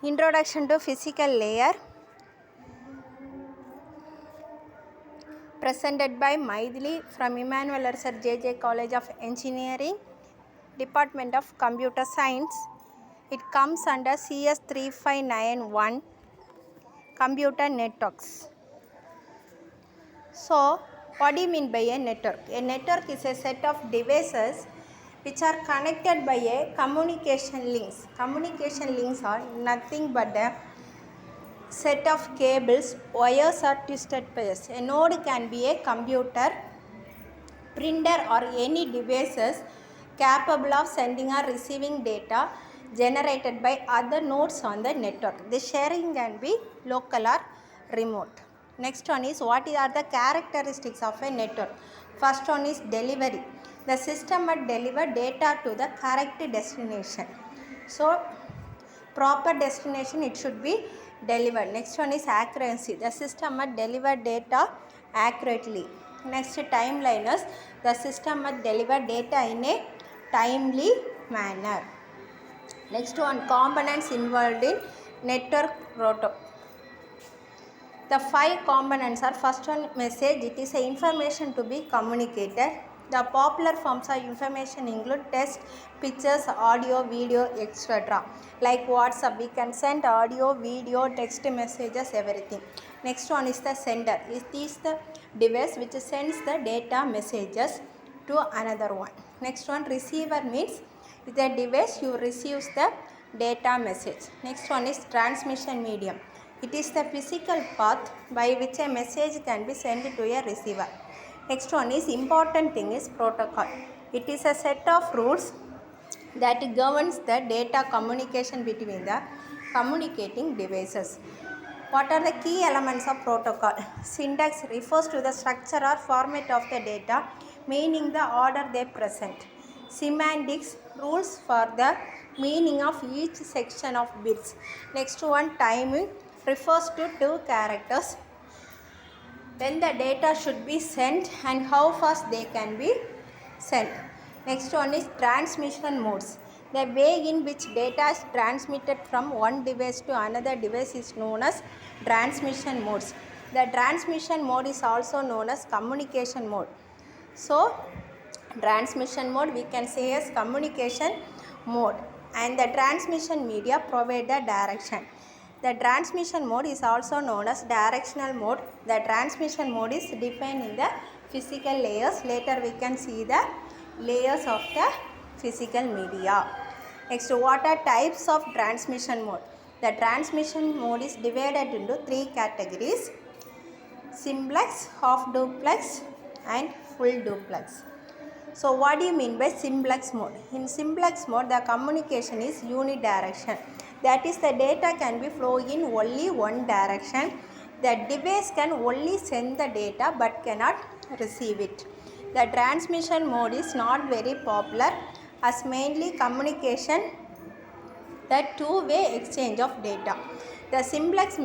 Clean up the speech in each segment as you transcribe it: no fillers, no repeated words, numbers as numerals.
Introduction to physical layer, presented by Mydhili from Emmanuel Sir JJ College of Engineering, Department of Computer Science. It comes under CS 3591 Computer Networks. So, what do you mean by a network? A network is a set of devices which are connected by a communication links. Communication links are nothing but a set of cables, wires or twisted wires. A node can be a computer, printer or any devices capable of sending or receiving data generated by other nodes on the network. The sharing can be local or remote. Next one is what are the characteristics of a network. First one is delivery. The system must deliver data to the correct destination. So, proper destination it should be delivered. Next one is accuracy. The system must deliver data accurately. Next, timeliness. The system must deliver data in a timely manner. Next one, components involved in network protocol. The 5 components are: first one, message. It is a information to be communicated. The popular forms of information include text, pictures, audio, video, etc. Like WhatsApp, we can send audio, video, text messages, everything. Next one is the sender. It is the device which sends the data messages to another one. Next one, receiver means the device you receives the data message. Next one is transmission medium. It is the physical path by which a message can be sent to a receiver. Next one is important thing is protocol. It is a set of rules that governs the data communication between the communicating devices. What are the key elements of protocol? Syntax refers to the structure or format of the data, meaning the order they present. Semantics, rules for the meaning of each section of bits. Next one, timing, refers to 2 characters when the data should be sent and how fast they can be sent. Next one is transmission modes. The way in which data is transmitted from one device to another device is known as transmission modes. The transmission mode is also known as communication mode. So, transmission mode we can say as communication mode, and the transmission media provide the direction. The transmission mode is also known as directional mode. The transmission mode is defined in the physical layers. Later we can see the layers of the physical media. Next, what are types of transmission mode? The transmission mode is divided into 3 categories: simplex, half duplex and full duplex. So what do you mean by simplex mode? In simplex mode, the communication is unidirectional. That is, the data can be flow in only one direction. The device can only send the data but cannot receive it. The transmission mode is not very popular as mainly communication, the two-way exchange of data. The simplex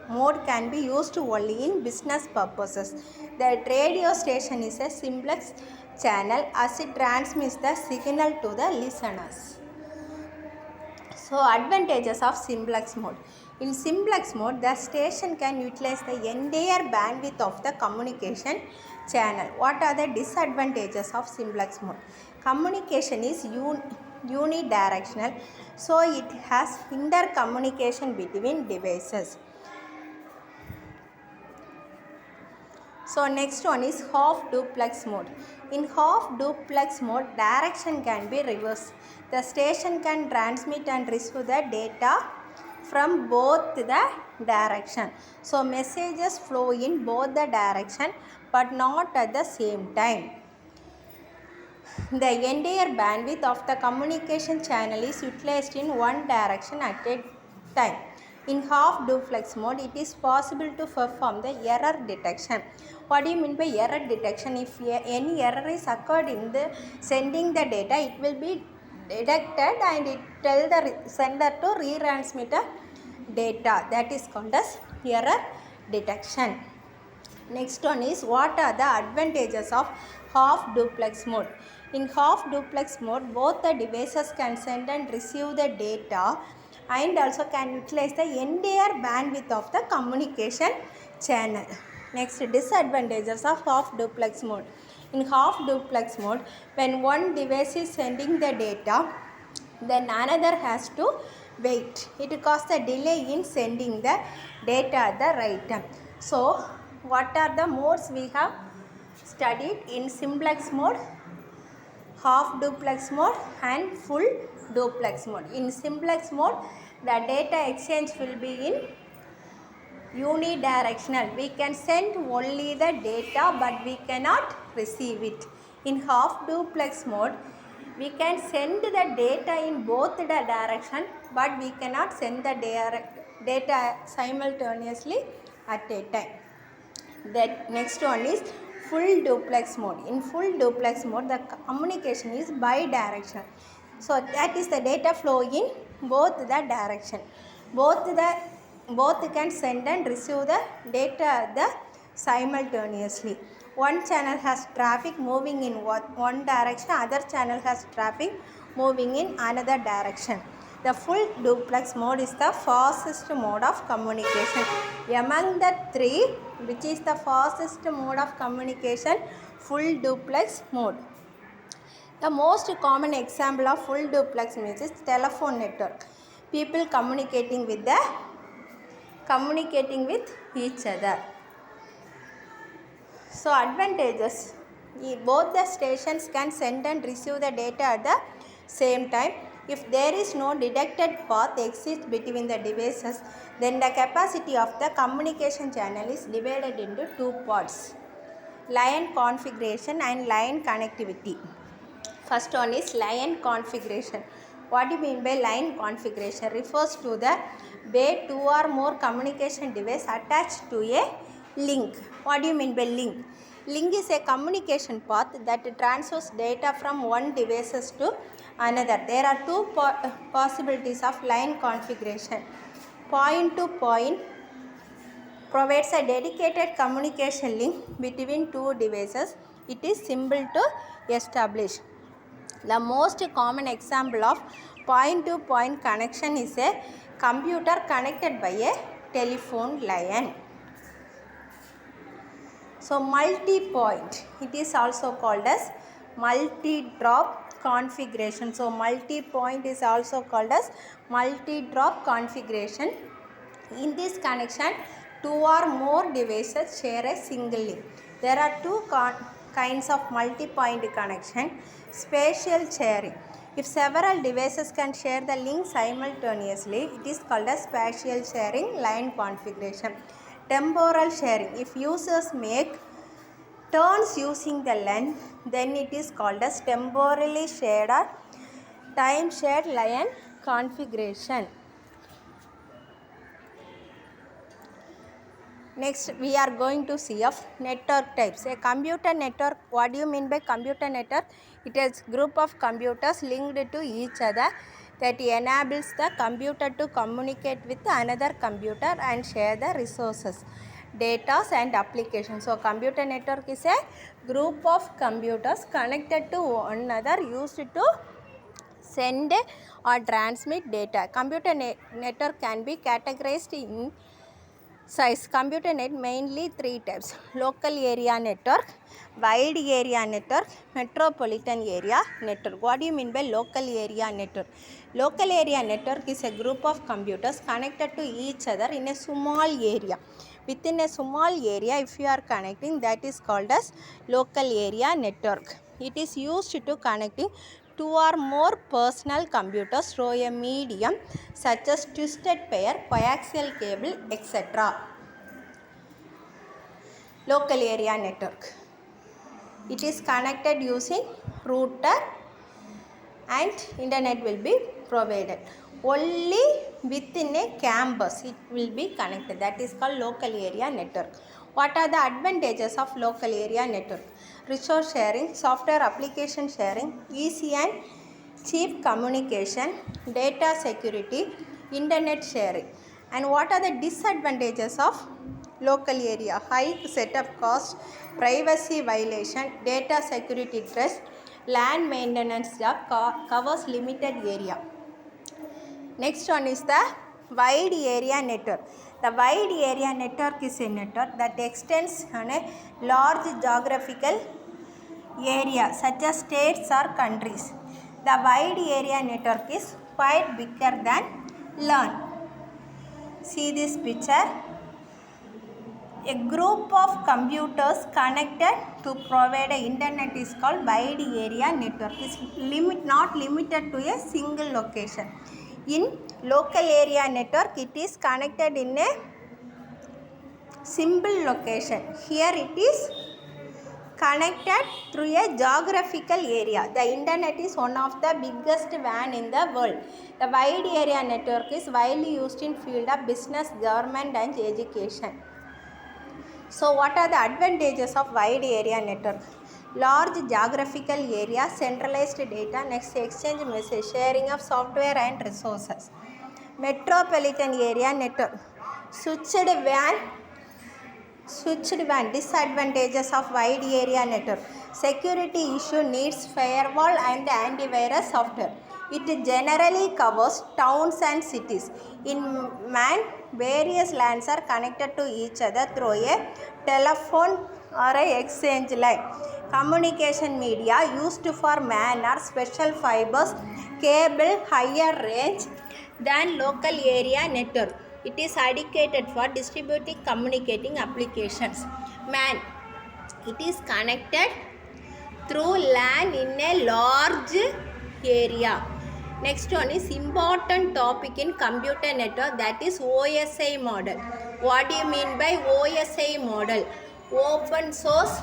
mode can be used only in business purposes. The radio station is a simplex channel as it transmits the signal to the listeners. So, advantages of simplex mode. In simplex mode, the station can utilize the entire bandwidth of the communication channel. What are the disadvantages of simplex mode? Communication is unidirectional, so it has intercommunication between devices. So next one is half duplex mode. In half duplex mode, direction can be reversed. The station can transmit and receive the data from both the direction. So messages flow in both the direction but not at the same time. The entire bandwidth of the communication channel is utilized in one direction at a time. In half duplex mode, it is possible to perform the error detection. What do you mean by error detection? If any error is occurred in the sending the data, it will be detected and it tell the sender to retransmit the data. That is called as error detection. Next one is what are the advantages of half duplex mode. In half duplex mode, both the devices can send and receive the data and also can utilize the entire bandwidth of the communication channel. Next, disadvantages of half duplex mode. In half duplex mode, when one device is sending the data, then another has to wait. It causes a delay in sending the data at the right time. So, what are the modes we have studied? In simplex mode, half duplex mode and full duplex mode. In simplex mode, the data exchange will be in unidirectional. We can send only the data but we cannot receive it. In half duplex mode, we can send the data in both the direction but we cannot send the data simultaneously at a time. The next one is full duplex mode. In full duplex mode, the communication is bidirectional. So that is the data flow in both the direction. Both can send and receive the data simultaneously. One channel has traffic moving in one direction, other channel has traffic moving in another direction. The full duplex mode is the fastest mode of communication. Among the three, which is the fastest mode of communication? Full duplex mode. The most common example of full duplex mode is telephone network. People communicating with each other. So advantages, both the stations can send and receive the data at the same time. If there is no detected path exists between the devices, then the capacity of the communication channel is divided into two parts: line configuration and line connectivity. First one is line configuration. What do you mean by line configuration? Refers to the way two or more communication devices attached to a link. What do you mean by link? Link is a communication path that transfers data from one device to another. There are two possibilities of line configuration. Point to point provides a dedicated communication link between two devices. It is simple to establish. The most common example of point-to-point connection is a computer connected by a telephone line. So, multi-point, it is also called as multi-drop configuration. So, multi-point is also called as multi-drop configuration. In this connection, two or more devices share a single link. There are two kinds of multi-point connection. Spatial sharing. If several devices can share the link simultaneously, it is called as spatial sharing line configuration. Temporal sharing. If users make turns using the length, then it is called as temporally shared or time shared line configuration. Next, we are going to see of network types. A computer network, what do you mean by computer network? It is group of computers linked to each other that enables the computer to communicate with another computer and share the resources, data and applications. So, computer network is a group of computers connected to one another used to send or transmit data. Computer network can be categorized in size. Computer net mainly three types: local area network, wide area network, metropolitan area network. What do you mean by local area network? Local area network is a group of computers connected to each other in a small area. Within a small area, if you are connecting, that is called as local area network. It is used to connecting two or more personal computers through a medium such as twisted pair, coaxial cable, etc. Local area network. It is connected using router and internet will be provided. Only within a campus it will be connected. That is called local area network. What are the advantages of local area network? Resource sharing, software application sharing, easy and cheap communication, data security, internet sharing. And what are the disadvantages of local area? High setup cost, privacy violation, data security threats, land maintenance job covers limited area. Next one is the wide area network. The wide area network is a network that extends on a large geographical area such as states or countries. The wide area network is quite bigger than LAN. See this picture. A group of computers connected to provide a internet is called wide area network. It is not limited to a single location. In local area network, it is connected in a simple location. Here it is connected through a geographical area. The internet is one of the biggest WAN in the world. The wide area network is widely used in field of business, government and education. So what are the advantages of wide area network? Large geographical area, centralized data, next exchange message, sharing of software and resources. Metropolitan area network, switched WAN, disadvantages of wide area network. Security issue, needs firewall and antivirus software. It generally covers towns and cities. In man, various LANs are connected to each other through a telephone or a exchange line. Communication media used for MAN are special fibers, cable, higher range than local area network. It is dedicated for distributing communicating applications. MAN, it is connected through LAN in a large area. Next one is important topic in computer network, that is OSI model. What do you mean by OSI model? Open source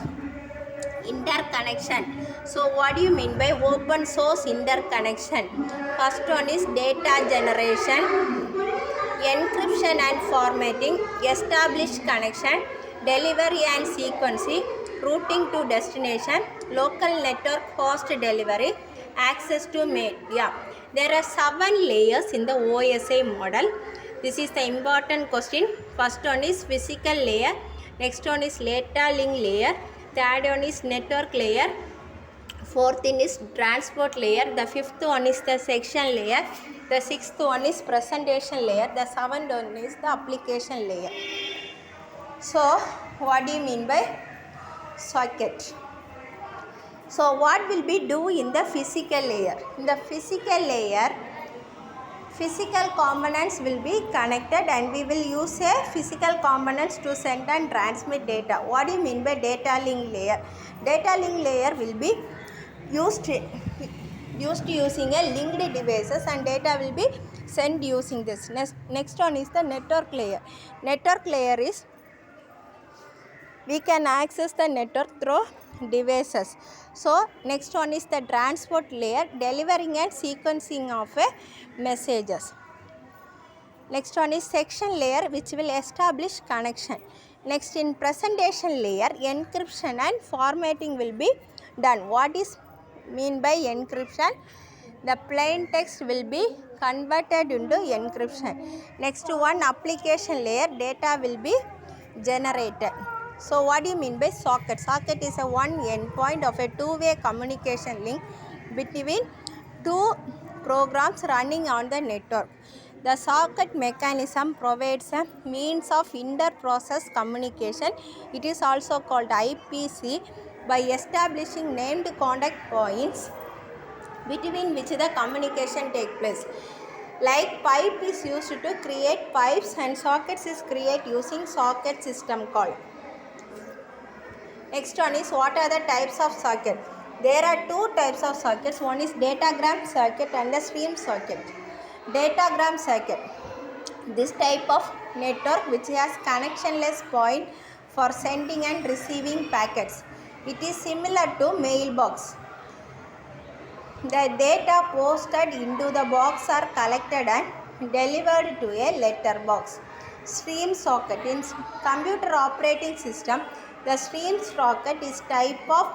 interconnection. So what do you mean by open source interconnection? First one is data generation, encryption and formatting, established connection, delivery and sequencing, routing to destination, local network host delivery, access to media. There are 7 layers in the OSI model. This is the important question. First one is physical layer, next one is data link layer, third one is network layer, fourth one is transport layer, the fifth one is the section layer, the sixth one is presentation layer, the seventh one is the application layer. So what do you mean by socket? So what will we do in the physical layer? In the physical layer, physical components will be connected and we will use a physical components to send and transmit data. What do you mean by data link layer? Data link layer will be used using a linked devices and data will be sent using this. Next one is the network layer. Network layer is we can access the network through devices. So next one is the transport layer, delivering and sequencing of messages. Next one is section layer, which will establish connection. Next, in presentation layer, encryption and formatting will be done. What is mean by encryption? The plain text will be converted into encryption. Next one, application layer, data will be generated. So what do you mean by socket? Socket is a one endpoint of a two-way communication link between two programs running on the network. The socket mechanism provides a means of inter-process communication. It is also called IPC by establishing named contact points between which the communication takes place. Like pipe is used to create pipes and sockets is created using socket system call. Next one is what are the types of socket? There are two types of sockets. One is datagram circuit and the stream socket. Datagram circuit. This type of network which has connectionless point for sending and receiving packets. It is similar to mailbox. The data posted into the box are collected and delivered to a letter box. Stream socket. In computer operating system, the stream socket is type of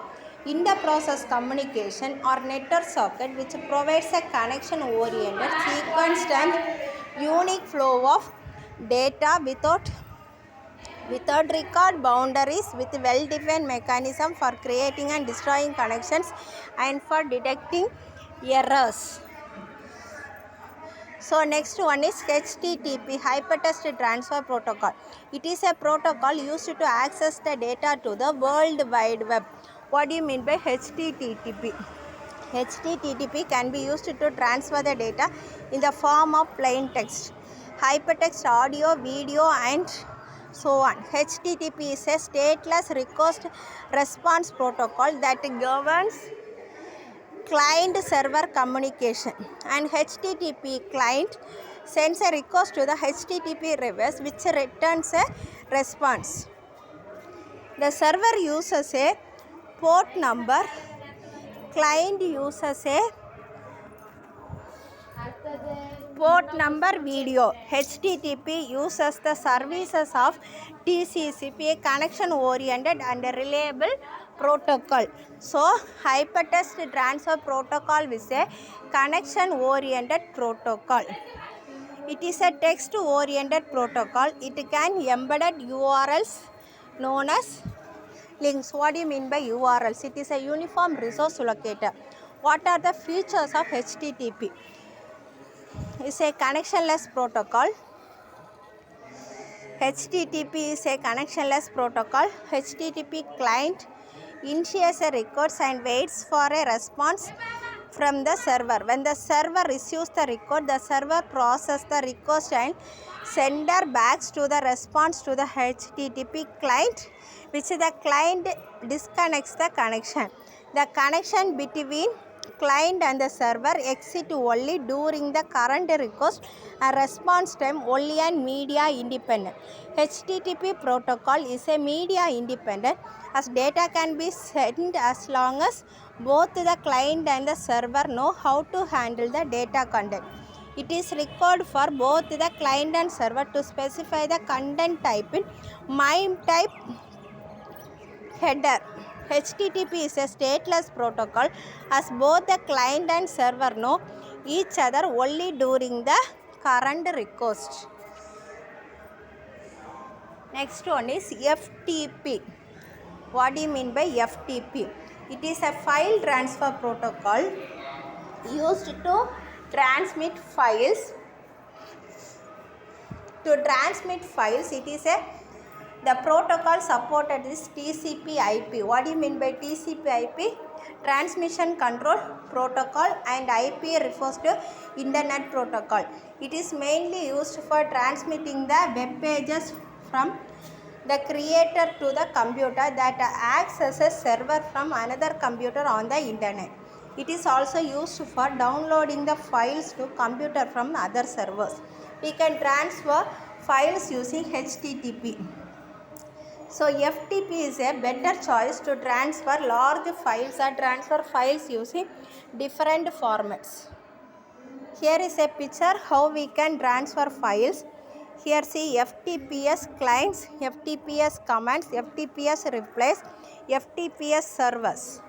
inter-process communication or network socket which provides a connection-oriented, sequenced and unique flow of data without record boundaries, with well-defined mechanism for creating and destroying connections and for detecting errors. So next one is HTTP, Hypertext Transfer Protocol. It is a protocol used to access the data to the World Wide Web. What do you mean by HTTP? HTTP can be used to transfer the data in the form of plain text, hypertext, audio, video, and so on. HTTP is a stateless request response protocol that governs client server communication, and HTTP client sends a request to the HTTP request which returns a response. The server uses a port number, client uses a port number video. HTTP uses the services of TCP, a connection oriented and reliable protocol. So hypertext transfer protocol is a connection oriented protocol. It is a text oriented protocol. It can embed URLs known as links. What do you mean by URLs? It is a uniform resource locator. What are the features of HTTP? Is a connectionless protocol. HTTP is a connectionless protocol. HTTP client initiates a request and waits for a response from the server. When the server receives the request, the server processes the request and sender backs to the response to the HTTP client, which the client disconnects the connection. The connection between client and the server exit only during the current request and response time only and media independent. HTTP protocol is a media independent as data can be sent as long as both the client and the server know how to handle the data content. It is required for both the client and server to specify the content type in MIME type header. HTTP is a stateless protocol as both the client and server know each other only during the current request. Next one is FTP. What do you mean by FTP? It is a file transfer protocol used to transmit files. To transmit files, the protocol supported is TCP/IP. What do you mean by TCP/IP? Transmission Control Protocol, and IP refers to Internet Protocol. It is mainly used for transmitting the web pages from the creator to the computer that acts as a server from another computer on the internet. It is also used for downloading the files to computer from other servers. We can transfer files using HTTP. So FTP is a better choice to transfer large files or transfer files using different formats. Here is a picture how we can transfer files. Here see FTPS clients, FTPS commands, FTPS replies, FTPS servers.